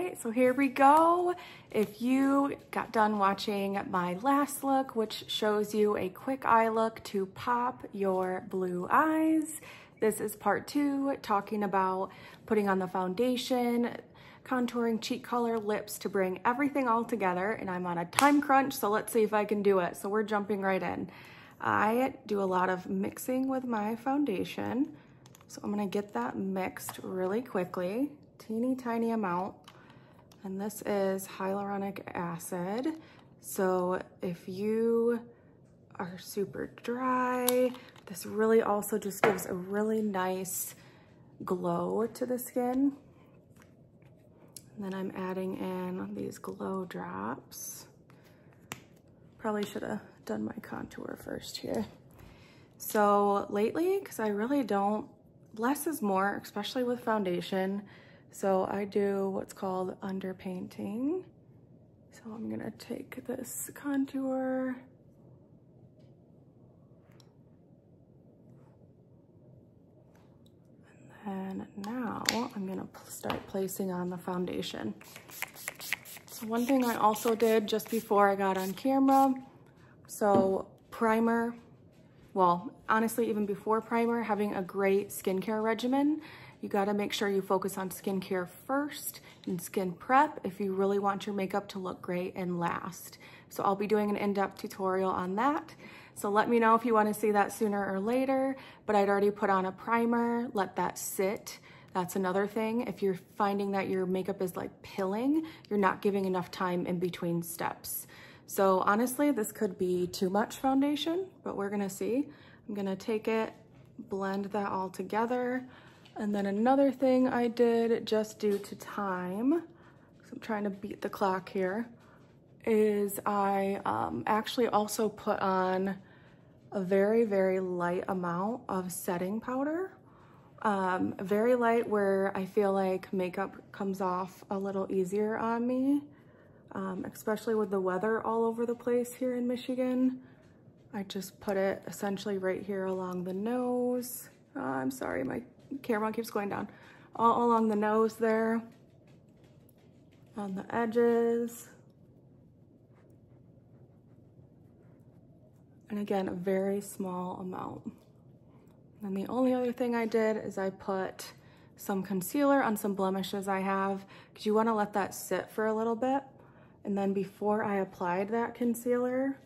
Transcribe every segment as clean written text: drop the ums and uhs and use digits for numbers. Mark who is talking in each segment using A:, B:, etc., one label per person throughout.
A: right, so here we go. If you got done watching my last look, which shows you a quick eye look to pop your blue eyes, this is part 2, talking about putting on the foundation, contouring, cheek color, lips to bring everything all together. And I'm on a time crunch, so let's see if I can do it. So we're jumping right in. I do a lot of mixing with my foundation. So I'm gonna get that mixed really quickly, teeny tiny amount. And this is hyaluronic acid. So if you are super dry, this really also just gives a really nice glow to the skin. And then I'm adding in these glow drops. Probably should have done my contour first here. So lately, because I really don't, less is more, especially with foundation. So I do what's called underpainting. So I'm gonna take this contour and now I'm gonna start placing on the foundation. So one thing I also did just before I got on camera, so primer, well, honestly, even before primer, having a great skincare regimen. You gotta make sure you focus on skincare first and skin prep if you really want your makeup to look great and last. So I'll be doing an in-depth tutorial on that. So let me know if you wanna see that sooner or later, but I'd already put on a primer, let that sit. That's another thing. If you're finding that your makeup is like pilling, you're not giving enough time in between steps. So honestly, this could be too much foundation, but we're gonna see. I'm gonna take it, blend that all together. And then another thing I did just due to time, so I'm trying to beat the clock here, is I actually also put on a very, very light amount of setting powder. Very light where I feel like makeup comes off a little easier on me, especially with the weather all over the place here in Michigan. I just put it essentially right here along the nose. I'm sorry, my camera keeps going down. All along the nose there, on the edges. And again, a very small amount. And the only other thing I did is I put some concealer on some blemishes I have, because you want to let that sit for a little bit. And then before I applied that concealer,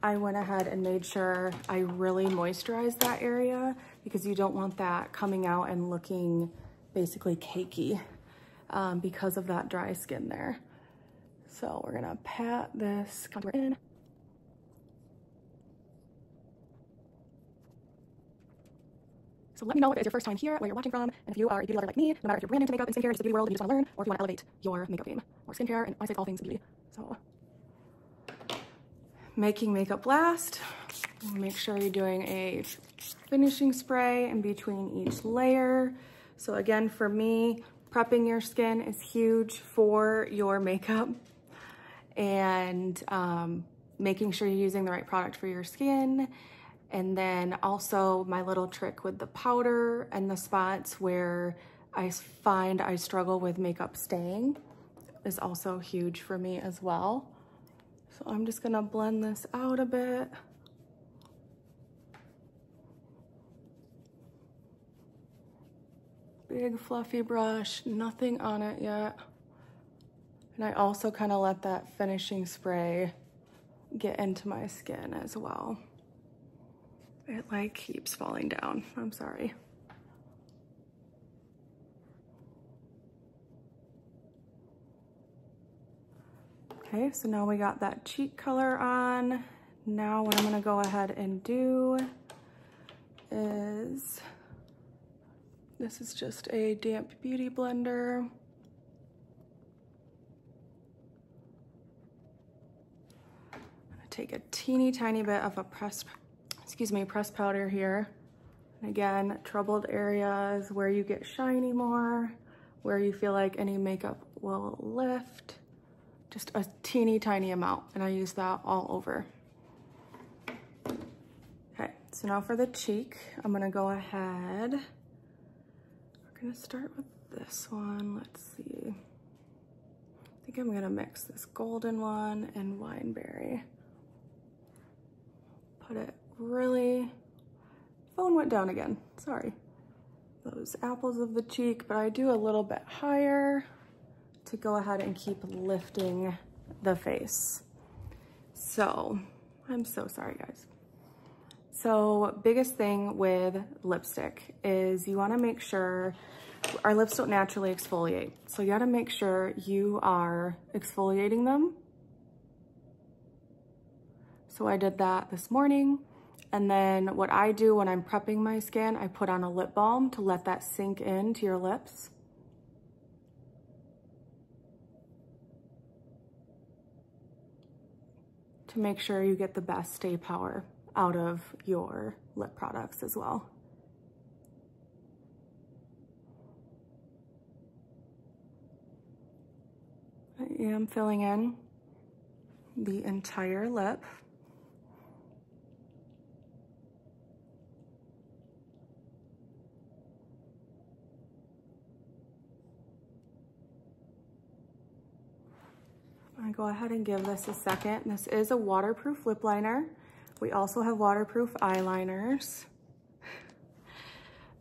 A: I went ahead and made sure I really moisturized that area, because you don't want that coming out and looking basically cakey because of that dry skin there. So we're gonna pat this contour in. So let me know if it's your first time here, where you're watching from, and if you are a beauty lover like me, no matter if you're brand new to makeup and skincare, just the beauty world and you just want to learn, or if you want to elevate your makeup game or skincare, and I say all things beauty. So making makeup last, make sure you're doing a finishing spray in between each layer. So again, for me, prepping your skin is huge for your makeup, and making sure you're using the right product for your skin. And then also my little trick with the powder and the spots where I find I struggle with makeup staying is also huge for me as well. So I'm just gonna blend this out a bit. Big fluffy brush, nothing on it yet. And I also kind of let that finishing spray get into my skin as well. It like keeps falling down, I'm sorry. Okay, so now we got that cheek color on. Now what I'm gonna go ahead and do is, this is just a damp beauty blender. I'm gonna take a teeny tiny bit of a pressed powder here. And again, troubled areas where you get shiny more, where you feel like any makeup will lift. Just a teeny tiny amount, and I use that all over. Okay, so now for the cheek, I'm gonna go ahead. We're gonna start with this one, let's see. think I'm gonna mix this golden one and wineberry. Put it really, phone went down again, sorry. Those apples of the cheek, but I do a little bit higher to go ahead and keep lifting the face. So, I'm so sorry guys. So, biggest thing with lipstick is you wanna make sure, our lips don't naturally exfoliate. So you gotta make sure you are exfoliating them. So I did that this morning. And then what I do when I'm prepping my skin, I put on a lip balm to let that sink into your lips. To make sure you get the best stay power out of your lip products as well. I am filling in the entire lip. I go ahead and give this a second. This is a waterproof lip liner. We also have waterproof eyeliners.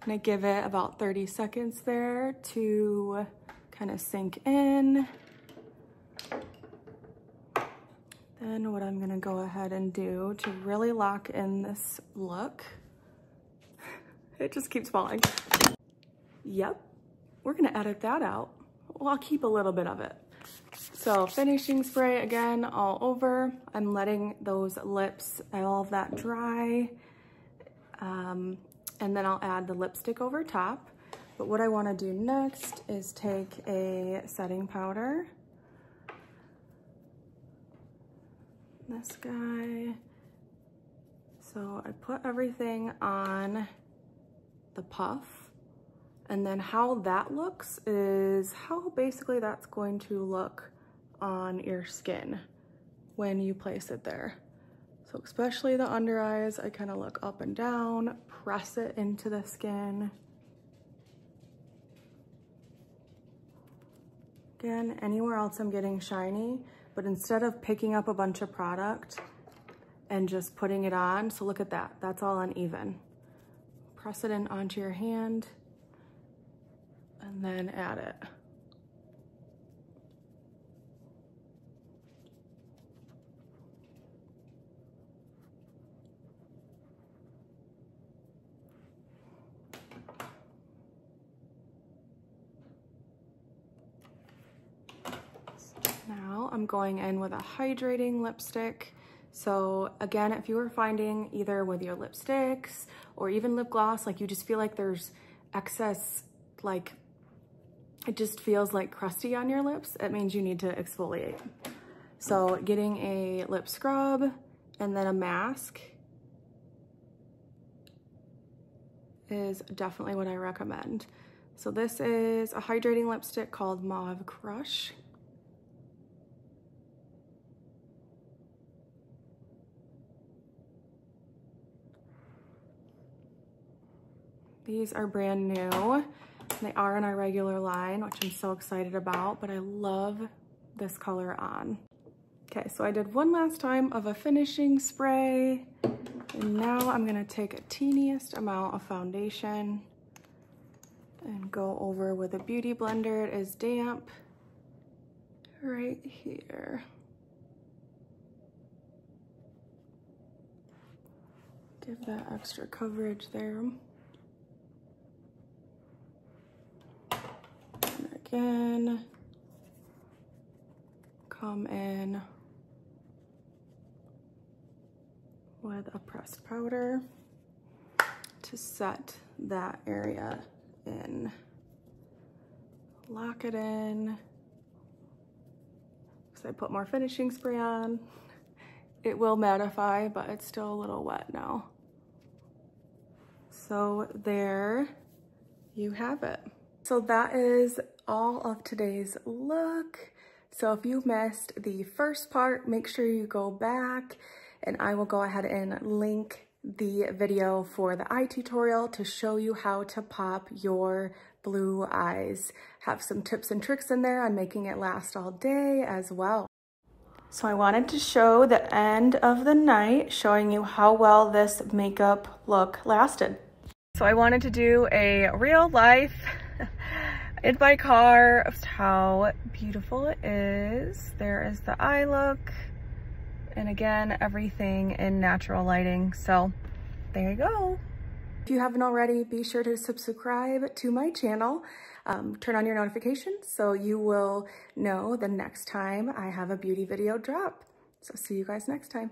A: I'm gonna give it about 30 seconds there to kind of sink in. Then what I'm gonna go ahead and do to really lock in this look, it just keeps falling. Yep, we're gonna edit that out. Well, I'll keep a little bit of it. So finishing spray again all over. I'm letting those lips, all of that dry. And then I'll add the lipstick over top. But what I wanna do next is take a setting powder. This guy. So I put everything on the puff. And then how that looks is how basically that's going to look on your skin when you place it there. So especially the under eyes, I kind of look up and down, press it into the skin. Again, anywhere else I'm getting shiny, but instead of picking up a bunch of product and just putting it on, so look at that, that's all uneven. Press it in onto your hand and then add it. Now I'm going in with a hydrating lipstick. So again, if you are finding either with your lipsticks or even lip gloss, like you just feel like there's excess, like it just feels like crusty on your lips, it means you need to exfoliate. So getting a lip scrub and then a mask is definitely what I recommend. So this is a hydrating lipstick called Mauve Crush. These are brand new. They are in our regular line, which I'm so excited about, but I love this color on. Okay, so I did one last time of a finishing spray, and now I'm gonna take a teeniest amount of foundation and go over with a beauty blender. It is damp right here. Give that extra coverage there. Again, come in with a pressed powder to set that area in. Lock it in. Because I put more finishing spray on. It will mattify, but it's still a little wet now. So there you have it. So that is all of today's look. So if you missed the first part, make sure you go back and I will go ahead and link the video for the eye tutorial to show you how to pop your blue eyes. Have some tips and tricks in there on making it last all day as well. So I wanted to show the end of the night, showing you how well this makeup look lasted. So I wanted to do a real life in my car of how beautiful it is. There is the eye look. And again, everything in natural lighting. So there you go. If you haven't already, be sure to subscribe to my channel. Turn on your notifications so you will know the next time I have a beauty video drop. So see you guys next time.